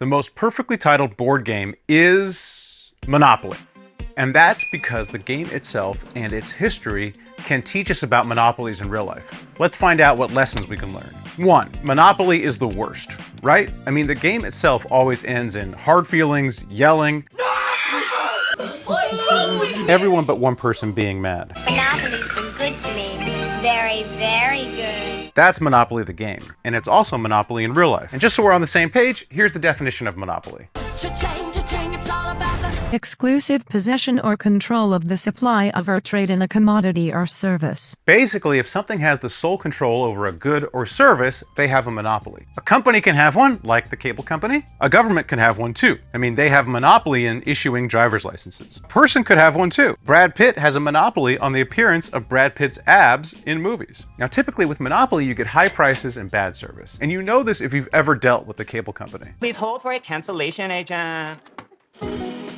the most perfectly titled board game is Monopoly. And that's because the game itself and its history can teach us about monopolies in real life. Let's find out what lessons we can learn. 1. Monopoly is the worst, right? I mean, the game itself always ends in hard feelings, yelling. No! What's wrong with you? Everyone but one person being mad. Monopoly's been good to me. Very, very good. That's Monopoly the game, and it's also Monopoly in real life. And just so we're on the same page, here's the definition of Monopoly. Exclusive possession or control of the supply of or trade in a commodity or service. Basically, if something has the sole control over a good or service, they have a monopoly. A company can have one, like the cable company. A government can have one too. I mean, they have a monopoly in issuing driver's licenses. A person could have one too. Brad Pitt has a monopoly on the appearance of Brad Pitt's abs in movies. Now, typically with Monopoly, you get high prices and bad service. And you know this if you've ever dealt with the cable company. Please hold for a cancellation agent.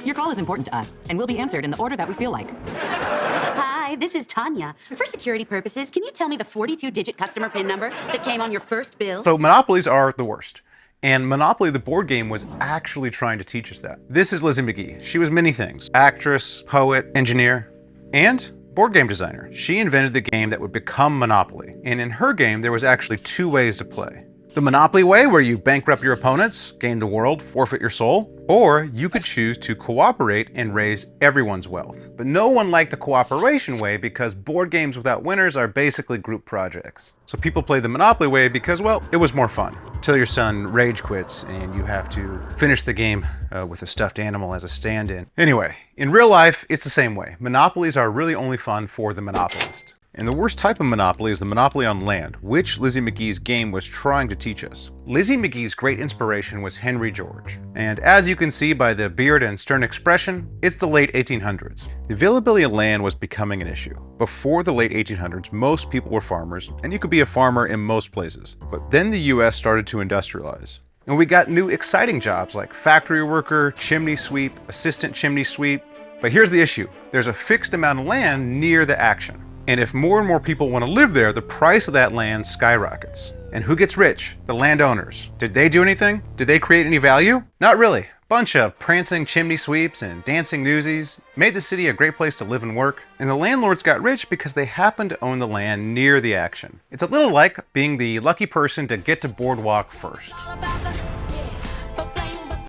Your call is important to us and will be answered in the order that we feel like. Hi, this is Tanya. For security purposes, can you tell me the 42-digit customer PIN number that came on your first bill? So monopolies are the worst. And Monopoly, the board game, was actually trying to teach us that. This is Lizzie Magie. She was many things: actress, poet, engineer, and board game designer. She invented the game that would become Monopoly. And in her game, there was actually 2 ways to play. The Monopoly way, where you bankrupt your opponents, gain the world, forfeit your soul, or you could choose to cooperate and raise everyone's wealth. But no one liked the cooperation way because board games without winners are basically group projects. So people played the Monopoly way because, well, it was more fun. Till your son rage quits and you have to finish the game with a stuffed animal as a stand-in. Anyway, in real life, it's the same way. Monopolies are really only fun for the monopolist. And the worst type of monopoly is the monopoly on land, which Lizzie Magie's game was trying to teach us. Lizzie Magie's great inspiration was Henry George. And as you can see by the beard and stern expression, it's the late 1800s. The availability of land was becoming an issue. Before the late 1800s, most people were farmers, and you could be a farmer in most places. But then the US started to industrialize. And we got new exciting jobs like factory worker, chimney sweep, assistant chimney sweep. But here's the issue. There's a fixed amount of land near the action. And if more and more people want to live there, the price of that land skyrockets. And who gets rich? The landowners. Did they do anything? Did they create any value? Not really. Bunch of prancing chimney sweeps and dancing newsies made the city a great place to live and work. And the landlords got rich because they happened to own the land near the action. It's a little like being the lucky person to get to boardwalk first.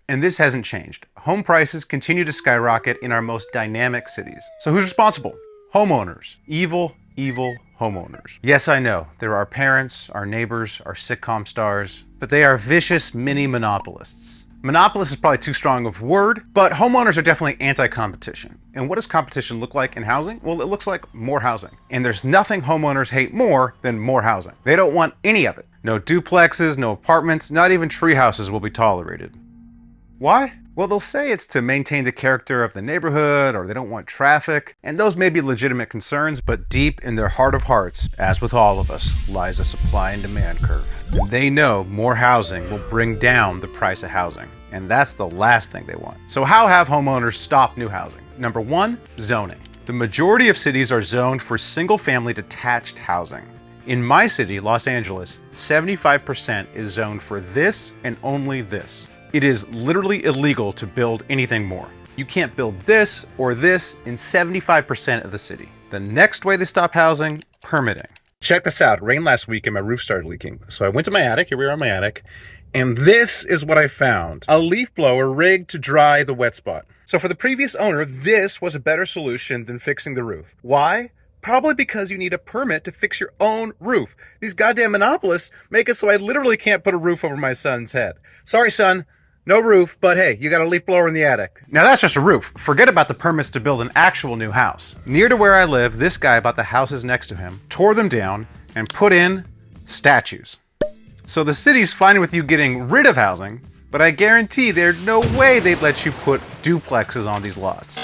And this hasn't changed. Home prices continue to skyrocket in our most dynamic cities. So who's responsible? Homeowners. Evil, evil homeowners. Yes, I know. There are parents, our neighbors, our sitcom stars, but they are vicious mini monopolists. Monopolist is probably too strong of a word, but homeowners are definitely anti-competition. And what does competition look like in housing? Well, it looks like more housing. And there's nothing homeowners hate more than more housing. They don't want any of it. No duplexes, no apartments, not even tree houses will be tolerated. Why? Well, they'll say it's to maintain the character of the neighborhood, or they don't want traffic, and those may be legitimate concerns, but deep in their heart of hearts, as with all of us, lies a supply and demand curve. And they know more housing will bring down the price of housing, and that's the last thing they want. So how have homeowners stopped new housing? Number 1, zoning. The majority of cities are zoned for single-family detached housing. In my city, Los Angeles, 75% is zoned for this and only this. It is literally illegal to build anything more. You can't build this or this in 75% of the city. The next way they stop housing, permitting. Check this out. It rained last week and my roof started leaking. So I went to my attic. Here we are in my attic. And this is what I found. A leaf blower rigged to dry the wet spot. So for the previous owner, this was a better solution than fixing the roof. Why? Probably because you need a permit to fix your own roof. These goddamn monopolists make it so I literally can't put a roof over my son's head. Sorry, son. No roof, but hey, you got a leaf blower in the attic. Now that's just a roof. Forget about the permits to build an actual new house. Near to where I live, this guy bought the houses next to him, tore them down, and put in statues. So the city's fine with you getting rid of housing, but I guarantee there's no way they'd let you put duplexes on these lots.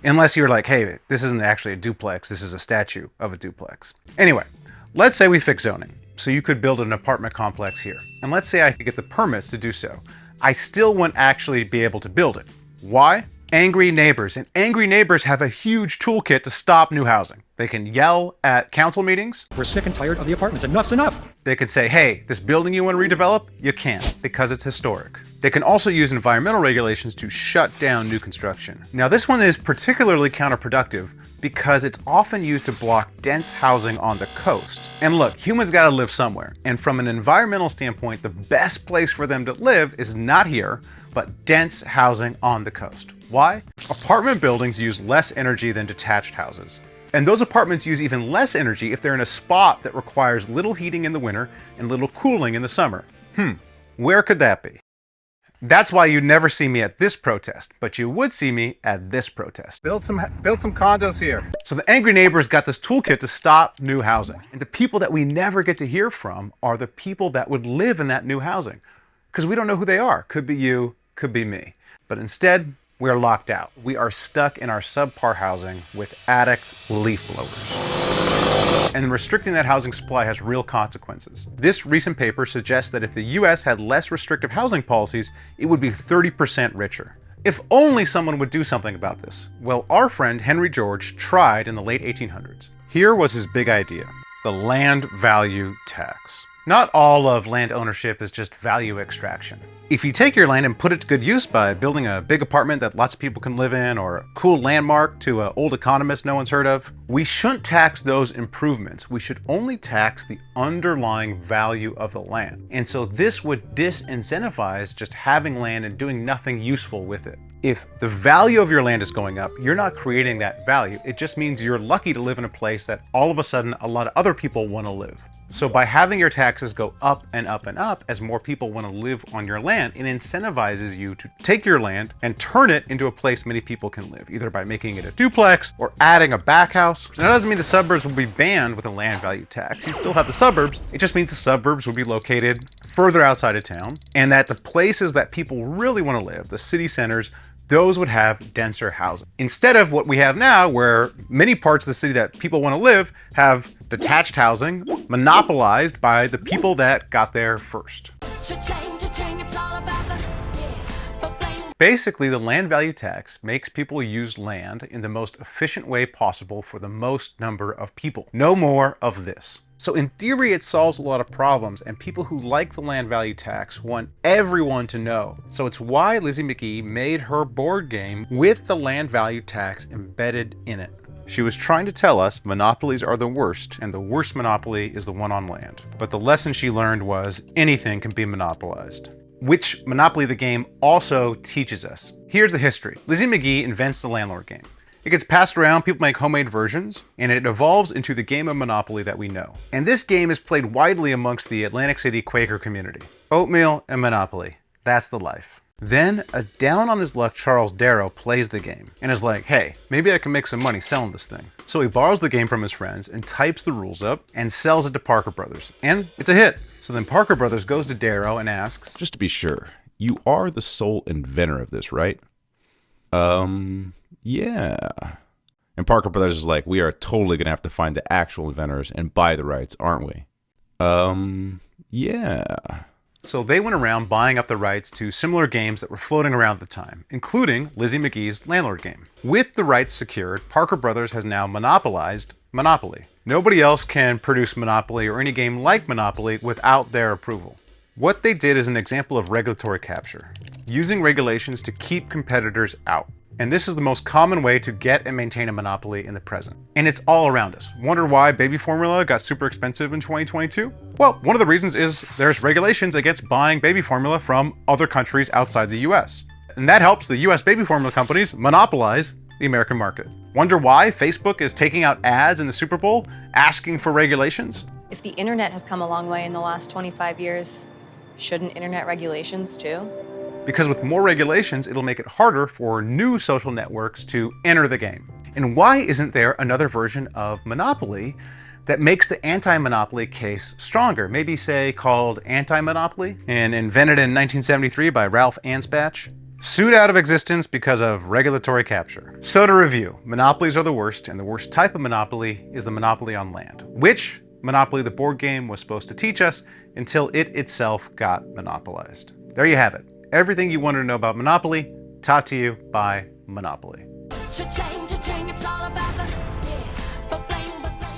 Unless you're like, hey, this isn't actually a duplex, this is a statue of a duplex. Anyway, let's say we fix zoning. So you could build an apartment complex here. And let's say I could get the permits to do so. I still wouldn't actually be able to build it. Why? Angry neighbors. And angry neighbors have a huge toolkit to stop new housing. They can yell at council meetings. We're sick and tired of the apartments. Enough's enough. They could say, hey, this building you want to redevelop, you can't because it's historic. They can also use environmental regulations to shut down new construction. Now, this one is particularly counterproductive because it's often used to block dense housing on the coast. And look, humans gotta live somewhere. And from an environmental standpoint, the best place for them to live is not here, but dense housing on the coast. Why? Apartment buildings use less energy than detached houses. And those apartments use even less energy if they're in a spot that requires little heating in the winter and little cooling in the summer. Where could that be? That's why you'd never see me at this protest, but you would see me at this protest. Build some condos here. So the angry neighbors got this toolkit to stop new housing. And the people that we never get to hear from are the people that would live in that new housing. Because we don't know who they are. Could be you, could be me. But instead, we are locked out. We are stuck in our subpar housing with attic leaf blowers. And restricting that housing supply has real consequences. This recent paper suggests that if the US had less restrictive housing policies, it would be 30% richer. If only someone would do something about this. Well, our friend Henry George tried in the late 1800s. Here was his big idea: the land value tax. Not all of land ownership is just value extraction. If you take your land and put it to good use by building a big apartment that lots of people can live in, or a cool landmark to an old economist no one's heard of, we shouldn't tax those improvements. We should only tax the underlying value of the land. And so this would disincentivize just having land and doing nothing useful with it. If the value of your land is going up, you're not creating that value. It just means you're lucky to live in a place that all of a sudden a lot of other people want to live. So by having your taxes go up and up and up as more people want to live on your land, it incentivizes you to take your land and turn it into a place many people can live, either by making it a duplex or adding a back house. And that doesn't mean the suburbs will be banned with a land value tax. You still have the suburbs. It just means the suburbs will be located further outside of town, and that the places that people really want to live, the city centers, those would have denser housing. Instead of what we have now, where many parts of the city that people want to live have detached housing monopolized by the people that got there first. Basically, the land value tax makes people use land in the most efficient way possible for the most number of people. No more of this. So in theory, it solves a lot of problems, and people who like the land value tax want everyone to know. So it's why Lizzie Magie made her board game with the land value tax embedded in it. She was trying to tell us monopolies are the worst, and the worst monopoly is the one on land. But the lesson she learned was anything can be monopolized. Which Monopoly the game also teaches us. Here's the history. Lizzie Magie invents the landlord game. It gets passed around, people make homemade versions, and it evolves into the game of Monopoly that we know. And this game is played widely amongst the Atlantic City Quaker community. Oatmeal and Monopoly. That's the life. Then a down on his luck Charles Darrow plays the game and is like, hey, maybe I can make some money selling this thing. So he borrows the game from his friends and types the rules up and sells it to Parker Brothers. And it's a hit. So then Parker Brothers goes to Darrow and asks, just to be sure, you are the sole inventor of this, right? Yeah. And Parker Brothers is like, we are totally going to have to find the actual inventors and buy the rights, aren't we? Yeah. So they went around buying up the rights to similar games that were floating around at the time, including Lizzie Magie's landlord game. With the rights secured, Parker Brothers has now monopolized Monopoly. Nobody else can produce Monopoly or any game like Monopoly without their approval. What they did is an example of regulatory capture, using regulations to keep competitors out. And this is the most common way to get and maintain a monopoly in the present. And it's all around us. Wonder why baby formula got super expensive in 2022? Well, one of the reasons is there's regulations against buying baby formula from other countries outside the US. And that helps the US baby formula companies monopolize the American market. Wonder why Facebook is taking out ads in the Super Bowl asking for regulations? If the internet has come a long way in the last 25 years, shouldn't internet regulations too? Because with more regulations, it'll make it harder for new social networks to enter the game. And why isn't there another version of Monopoly that makes the anti-monopoly case stronger? Maybe say called Anti-Monopoly, and invented in 1973 by Ralph Anspach, sued out of existence because of regulatory capture. So to review, monopolies are the worst, and the worst type of monopoly is the monopoly on land, which Monopoly the board game was supposed to teach us until it itself got monopolized. There you have it. Everything you wanted to know about Monopoly, taught to you by Monopoly. Cha-ching, cha-ching, it's all about the